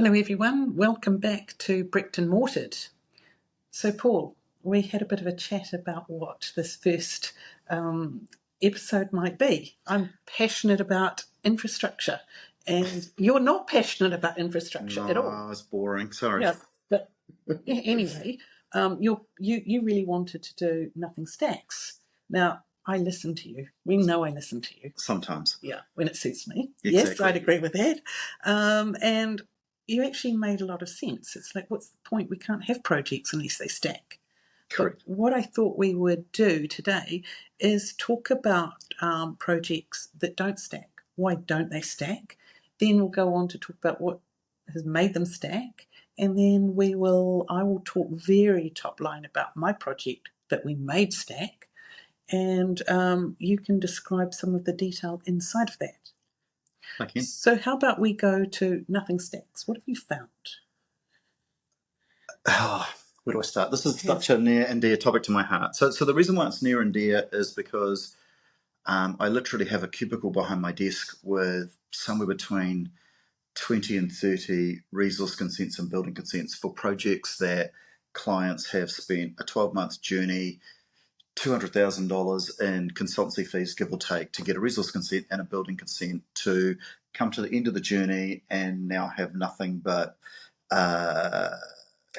Hello everyone, welcome back to Bricked and Mortared. So Paul, we had a bit of a chat about what this first episode might be. I'm passionate about infrastructure and you're not passionate about infrastructure at all. No, it's boring, sorry. Yeah, but anyway, you really wanted to do Nothing Stacks. Now, I listen to you. We know I listen to you. Sometimes. Yeah, when it suits me. Exactly. Yes, I'd agree with that. And you actually made a lot of sense. It's like, what's the point? We can't have projects unless they stack. Correct. But what I thought we would do today is talk about projects that don't stack. Why don't they stack? Then we'll go on to talk about what has made them stack. And then I will talk very top line about my project that we made stack. And you can describe some of the detail inside of that. Okay. So how about we go to Nothing Stacks? What have you found? Where do I start? This is such a near and dear topic to my heart. So the reason why it's near and dear is because I literally have a cubicle behind my desk with somewhere between 20 and 30 resource consents and building consents for projects that clients have spent a 12-month journey, $200,000 in consultancy fees, give or take, to get a resource consent and a building consent to come to the end of the journey and now have nothing but a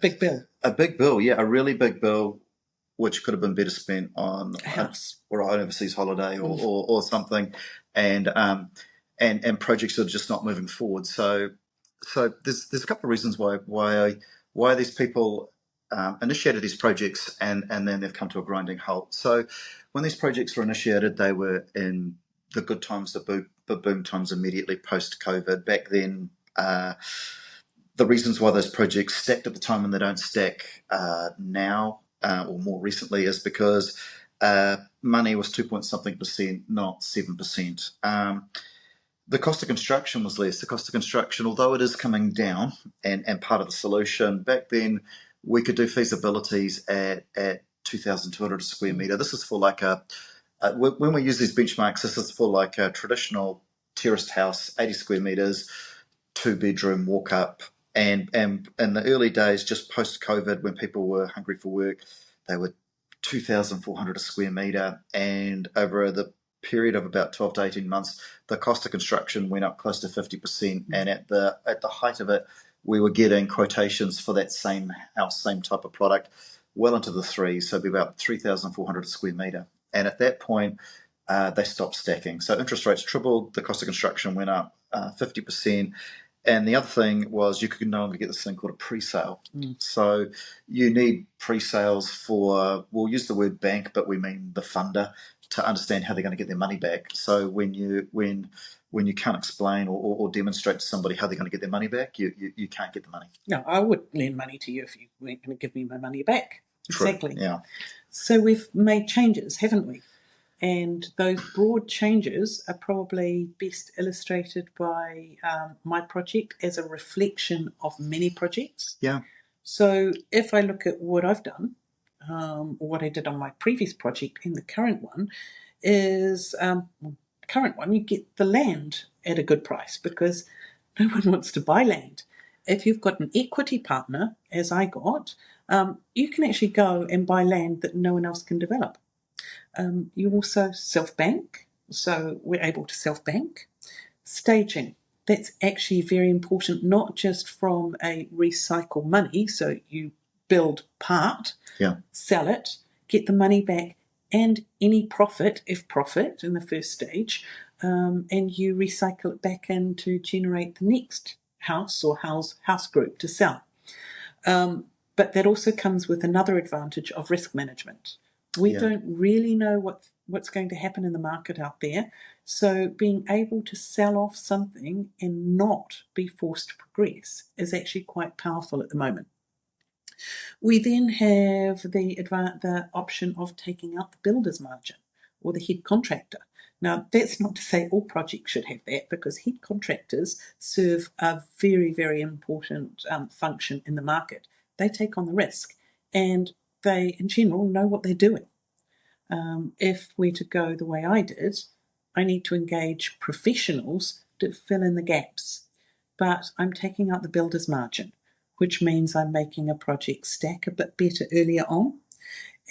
big bill. A big bill, yeah, a really big bill, which could have been better spent on a house or an overseas holiday or something, and projects that are just not moving forward. So there's a couple of reasons why these people initiated these projects and then they've come to a grinding halt. So when these projects were initiated, they were in the good times, the boom times immediately post-COVID. Back then, the reasons why those projects stacked at the time and they don't stack now or more recently is because money was 2-point-something%, not 7%. The cost of construction was less. The cost of construction, although it is coming down and part of the solution, back then we could do feasibilities at 2,200 a square metre. This is for like when we use these benchmarks, this is for like a traditional terraced house, 80 square metres, 2-bedroom walk up. And in the early days, just post-COVID, when people were hungry for work, they were 2,400 a square metre. And over the period of about 12 to 18 months, the cost of construction went up close to 50%. And at the height of it, we were getting quotations for that same house, same type of product, well into the threes. So it'd be about 3,400 a square metre. And at that point, they stopped stacking. So interest rates tripled, the cost of construction went up 50%. And the other thing was you could no longer get this thing called a pre-sale. So you need pre-sales for, we'll use the word bank, but we mean the funder, to understand how they're going to get their money back. So when you can't explain or demonstrate to somebody how they're going to get their money back, you can't get the money. No, I would lend money to you if you weren't going to give me my money back. True. Exactly. Yeah. So we've made changes, haven't we? And those broad changes are probably best illustrated by my project as a reflection of many projects. Yeah. So if I look at what I've done, or what I did on my previous project and the current one, is current one, you get the land at a good price because no one wants to buy land. If you've got an equity partner, as I got, you can actually go and buy land that no one else can develop. You also self-bank, so we're able to self-bank. Staging, that's actually very important, not just from a recycle money, so you build part, sell it, get the money back, and any profit, if profit, in the first stage, and you recycle it back in to generate the next house or house group to sell. But that also comes with another advantage of risk management. We don't really know what's going to happen in the market out there. So being able to sell off something and not be forced to progress is actually quite powerful at the moment. We then have the option of taking out the builder's margin or the head contractor. Now, that's not to say all projects should have that, because head contractors serve a very, very important function in the market. They take on the risk and they, in general, know what they're doing. If we're to go the way I did, I need to engage professionals to fill in the gaps. but I'm taking out the builder's margin, which means I'm making a project stack a bit better earlier on.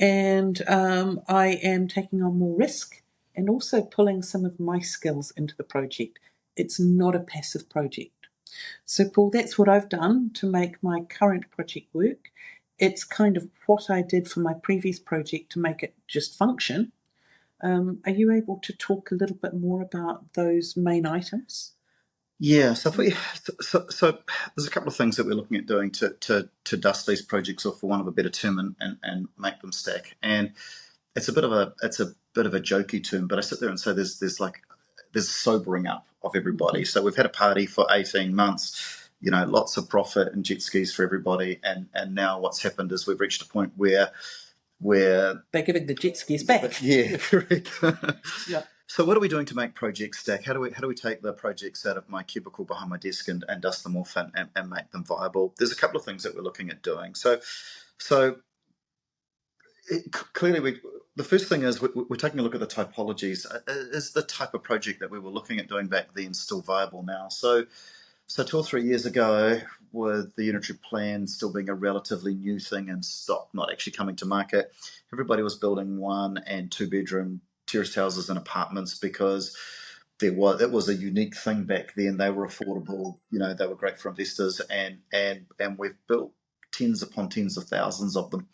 And I am taking on more risk and also pulling some of my skills into the project. It's not a passive project. So, Paul, that's what I've done to make my current project work. It's kind of what I did for my previous project to make it just function. Are you able to talk a little bit more about those main items? Yeah, so so there's a couple of things that we're looking at doing to dust these projects off, for want of a better term, and make them stack. And it's a bit of a jokey term, but I sit there and say there's sobering up of everybody. So we've had a party for 18 months, lots of profit and jet skis for everybody, and now what's happened is we've reached a point where they're giving the jet skis back. Yeah, correct. Yeah. So what are we doing to make projects stack? How do we take the projects out of my cubicle behind my desk and dust them off and make them viable? There's a couple of things that we're looking at doing. Clearly, the first thing is we're taking a look at the typologies. Is the type of project that we were looking at doing back then still viable now? So 2 or 3 years ago, with the unitary plan still being a relatively new thing and stock not actually coming to market, everybody was building 1 and 2 bedroom terraced houses and apartments because it was a unique thing back then. They were affordable, they were great for investors, and we've built tens upon tens of thousands of them.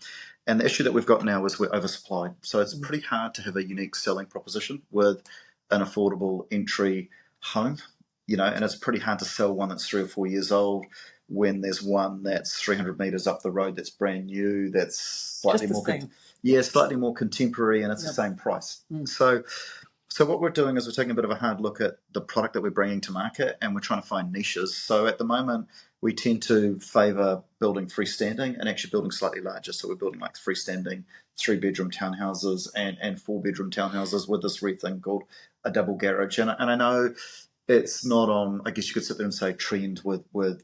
And the issue that we've got now is we're oversupplied. So it's pretty hard to have a unique selling proposition with an affordable entry home. And it's pretty hard to sell one that's 3 or 4 years old when there's one that's 300 metres up the road that's brand new, that's slightly more contemporary, and it's the same price. So what we're doing is we're taking a bit of a hard look at the product that we're bringing to market, and we're trying to find niches. So at the moment, we tend to favour building freestanding and actually building slightly larger. So we're building like freestanding 3-bedroom townhouses and 4-bedroom townhouses with this weird thing called a double garage. And I know it's not on, I guess you could sit there and say, trend with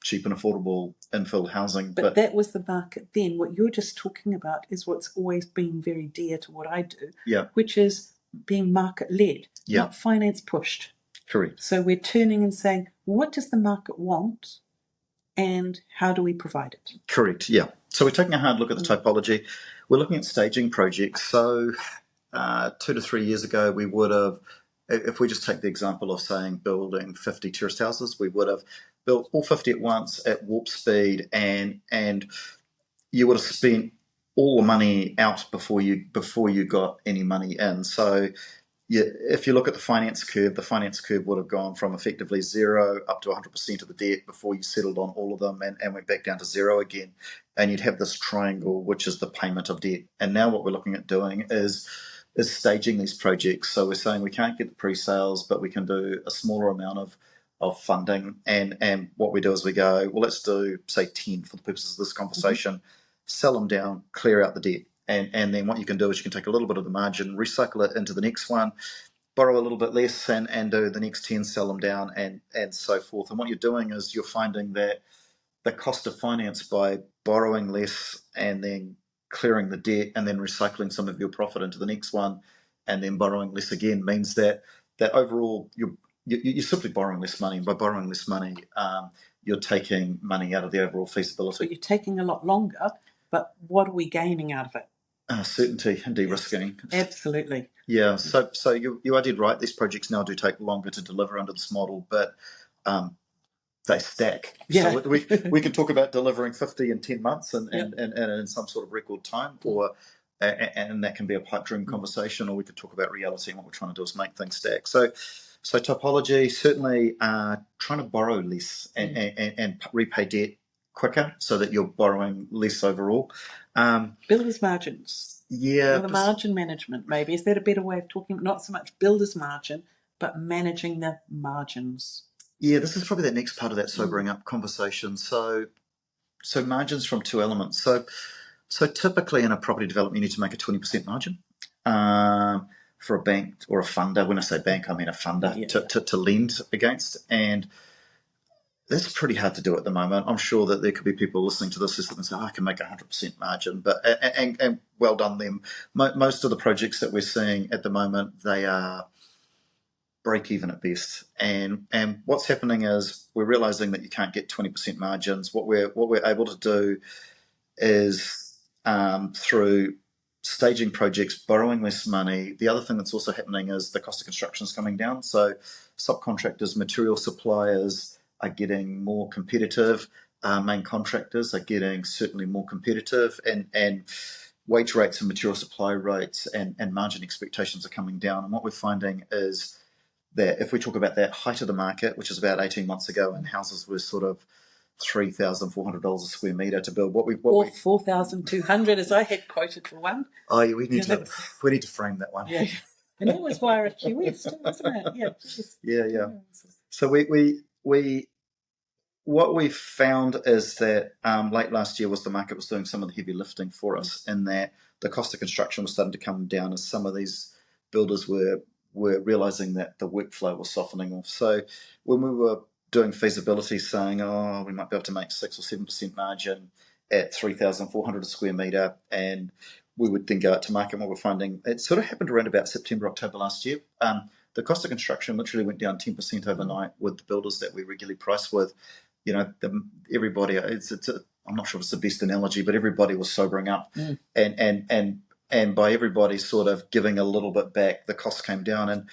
cheap and affordable infill housing. But that was the market then. What you're just talking about is what's always been very dear to what I do, which is being market-led, not finance-pushed. Correct. So we're turning and saying, what does the market want and how do we provide it? Correct, yeah. So we're taking a hard look at the typology. We're looking at staging projects. So 2 to 3 years ago, we would have, if we just take the example of saying building 50 terraced houses, we would have built all 50 at once at warp speed, and you would have spent all the money out before you got any money in. So if you look at the finance curve would have gone from effectively 0 up to 100% of the debt before you settled on all of them and went back down to 0 again. And you'd have this triangle, which is the payment of debt. And now what we're looking at doing is staging these projects. So we're saying we can't get the pre-sales, but we can do a smaller amount of funding. And what we do is we go, well, let's do, say, 10 for the purposes of this conversation, sell them down, clear out the debt. And then what you can do is you can take a little bit of the margin, recycle it into the next one, borrow a little bit less, and do the next 10, sell them down, and so forth. And what you're doing is you're finding that the cost of finance by borrowing less and then clearing the debt and then recycling some of your profit into the next one and then borrowing less again means that overall you're simply borrowing less money. And by borrowing less money, you're taking money out of the overall feasibility. So you're taking a lot longer, but what are we gaining out of it? Certainty and de-risking. Yes, absolutely. Yeah, so you are dead right. These projects now do take longer to deliver under this model, but they stack. Yeah. So we can talk about delivering 50 in 10 months and in some sort of record time, and that can be a pipe dream conversation, or we could talk about reality, and what we're trying to do is make things stack. So typology, certainly trying to borrow less and repay debt quicker so that you're borrowing less overall. Builders margins. Yeah. Or the margin management, maybe. Is that a better way of talking? Not so much builder's margin, but managing the margins. Yeah, this is probably the next part of that sobering up conversation. So margins from 2 elements. So typically in a property development, you need to make a 20% margin for a bank or a funder. When I say bank, I mean a funder to lend against. And that's pretty hard to do at the moment. I'm sure that there could be people listening to this and say, I can make 100% margin, but and well done them. Most of the projects that we're seeing at the moment, they are break even at best. And what's happening is we're realizing that you can't get 20% margins. What we're able to do is through staging projects, borrowing less money. The other thing that's also happening is the cost of construction is coming down. So subcontractors, material suppliers are getting more competitive. Main contractors are getting certainly more competitive, and wage rates and material supply rates and margin expectations are coming down. And what we're finding is that if we talk about that height of the market, which is about 18 months ago, and houses were sort of $3,400 a square metre to build. Or 4,200, as I had quoted for one. Oh, yeah, we need to frame that one. Yeah, and that was via a QS too, wasn't it? Yeah. Yeah. So what we found is that late last year was the market was doing some of the heavy lifting for us, in that the cost of construction was starting to come down as some of these builders were realising that the workflow was softening off. So when we were doing feasibility, saying, oh, we might be able to make 6 or 7% margin at 3,400 a square metre, and we would then go out to market. And what we're finding, it sort of happened around about September, October last year. The cost of construction literally went down 10% overnight with the builders that we regularly price with. You know, everybody. I'm not sure if it's the best analogy, but everybody was sobering up, and by everybody sort of giving a little bit back, the costs came down. And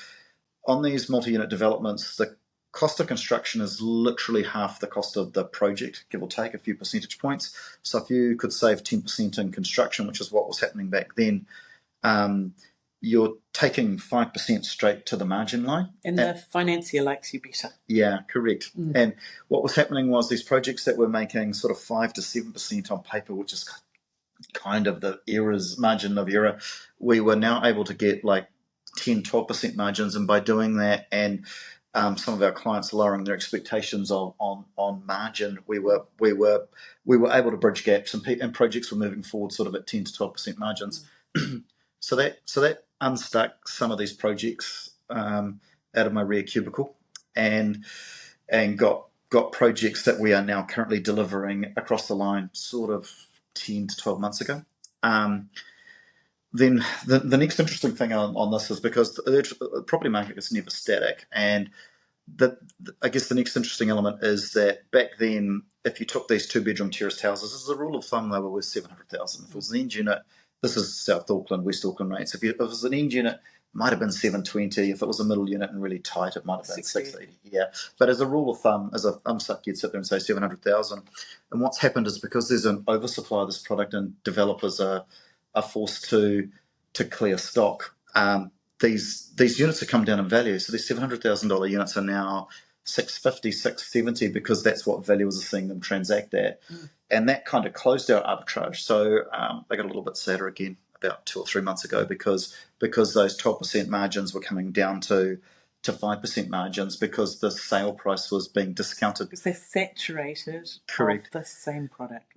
on these multi-unit developments, the cost of construction is literally half the cost of the project, give or take a few percentage points. So if you could save 10% in construction, which is what was happening back then, you're taking 5% straight to the margin line. And the financier likes you better. Yeah, correct. And what was happening was these projects that were making sort of 5 to 7% on paper, which is kind of the margin of error, we were now able to get like 10, 12% margins. And by doing that, and some of our clients lowering their expectations on margin, we were able to bridge gaps, and projects were moving forward sort of at 10 to 12% margins. So that unstuck some of these projects out of my rear cubicle, and got projects that we are now currently delivering across the line sort of 10 to 12 months ago. Then the next interesting thing on this is, because the property market is never static, and I guess the next interesting element is that back then, if you took these 2-bedroom terraced houses, as a rule of thumb, they were worth $700,000. If it was an end unit, this is South Auckland, West Auckland rates. If it was an end unit, it might have been $720. If it was a middle unit and really tight, it might have been $680. Yeah, but as a rule of thumb, as a suck, you'd sit there and say $700,000. And what's happened is, because there's an oversupply of this product and developers are forced to clear stock, these units have come down in value. So these $700,000 units are now $650, $670, because that's what valuers are seeing them transact at. And that kind of closed our arbitrage. So they got a little bit sadder again about 2 or 3 months ago, because those 12% margins were coming down to 5% margins, because the sale price was being discounted. Because they're saturated. Correct. Of the same product.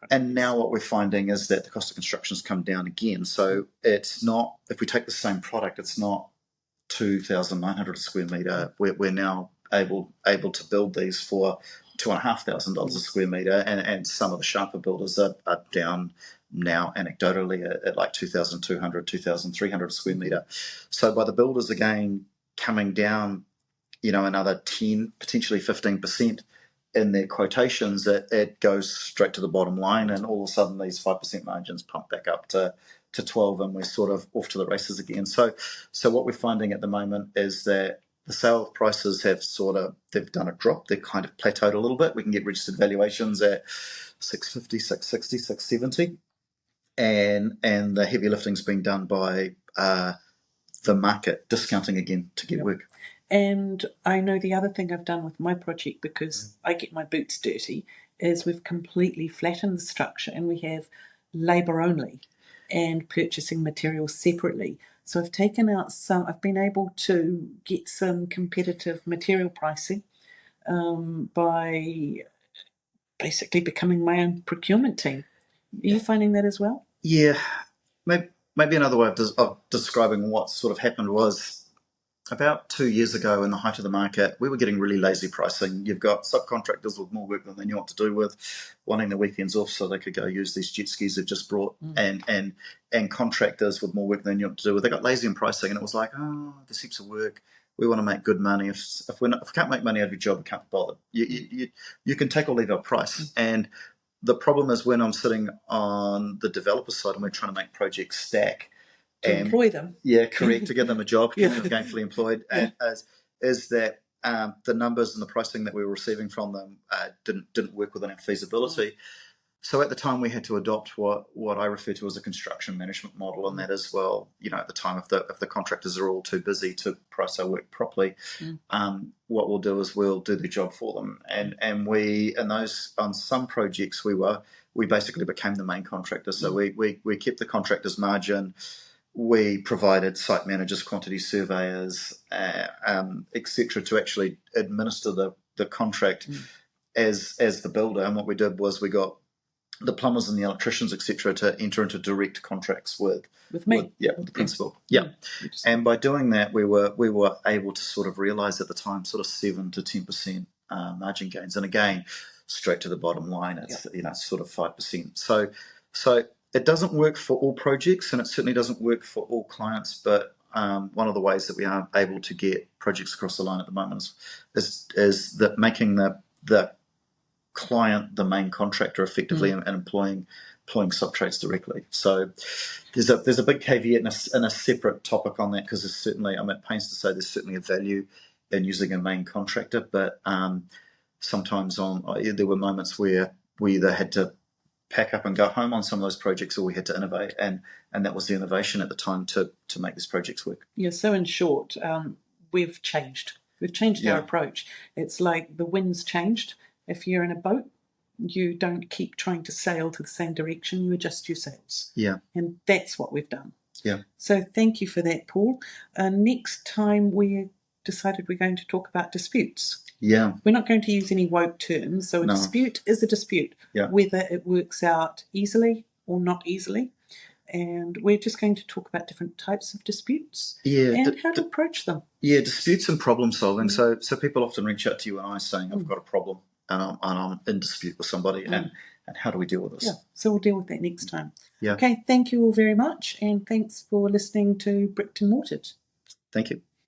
And now what we're finding is that the cost of construction has come down again. So it's not, if we take the same product, it's not 2,900 a square metre. We're now able to build these for $2,500 a square metre, and some of the sharper builders are down now anecdotally at like 2,200, 2,300 a square metre. So by the builders again coming down, another 10, potentially 15% in their quotations, it goes straight to the bottom line, and all of a sudden these 5% margins pump back up to 12, and we're sort of off to the races again. So what we're finding at the moment is that the sale prices they've done a drop. They've kind of plateaued a little bit. We can get registered valuations at 650, 660, 670, and the heavy lifting's being done by the market discounting again to get work. And I know the other thing I've done with my project, because I get my boots dirty, is we've completely flattened the structure, and we have labour only and purchasing materials separately. So I've been able to get some competitive material pricing by basically becoming my own procurement team. Are you finding that as well? Yeah. Maybe another way of describing what sort of happened was, about 2 years ago, in the height of the market, we were getting really lazy pricing. You've got subcontractors with more work than they knew what to do with, wanting the weekends off so they could go use these jet skis they've just brought, and contractors with more work than they knew what to do with. They got lazy in pricing, and it was like, there's heaps of work. We want to make good money. If we can't make money out of your job, we can't bother. You can take or leave our price. And the problem is when I'm sitting on the developer side and we're trying to make projects stack. To employ them. Yeah, correct. To get them a job, keep Yeah. them gainfully employed. And is that the numbers and the pricing that we were receiving from them didn't work within our feasibility. So at the time we had to adopt what I refer to as a construction management model, and that is, well, at the time if the contractors are all too busy to price our work properly, what we'll do is we'll do the job for them. And we on some projects we basically became the main contractor. So we kept the contractor's margin. We provided site managers, quantity surveyors, etc., to actually administer the contract as the builder. And what we did was we got the plumbers and the electricians, etc., to enter into direct contracts with me. With the principal. Yeah. And by doing that, we were able to sort of realise at the time sort of 7 to 10% margin gains. And again, straight to the bottom line, it's sort of 5%. So it doesn't work for all projects, and it certainly doesn't work for all clients. But one of the ways that we are able to get projects across the line at the moment is that making the client the main contractor effectively and employing subtrades directly. So there's a big caveat and a separate topic on that, because there's certainly, I'm at pains to say, there's certainly a value in using a main contractor, but sometimes there were moments where we either had to pack up and go home on some of those projects, or we had to innovate, and that was the innovation at the time to make these projects work. Yeah, so in short, we've changed our approach. It's like the wind's changed. If you're in a boat, you don't keep trying to sail to the same direction, you adjust your sails. Yeah. And that's what we've done. Yeah. So thank you for that, Paul. Next time we decided we're going to talk about disputes. Yeah. We're not going to use any woke terms. So a dispute is a dispute, whether it works out easily or not easily. And we're just going to talk about different types of disputes and how to approach them. Yeah, disputes and problem solving. So people often reach out to you and I saying, I've got a problem and I'm in dispute with somebody, and how do we deal with this? Yeah, so we'll deal with that next time. Yeah. Okay, thank you all very much, and thanks for listening to Bricked and Mortared. Thank you.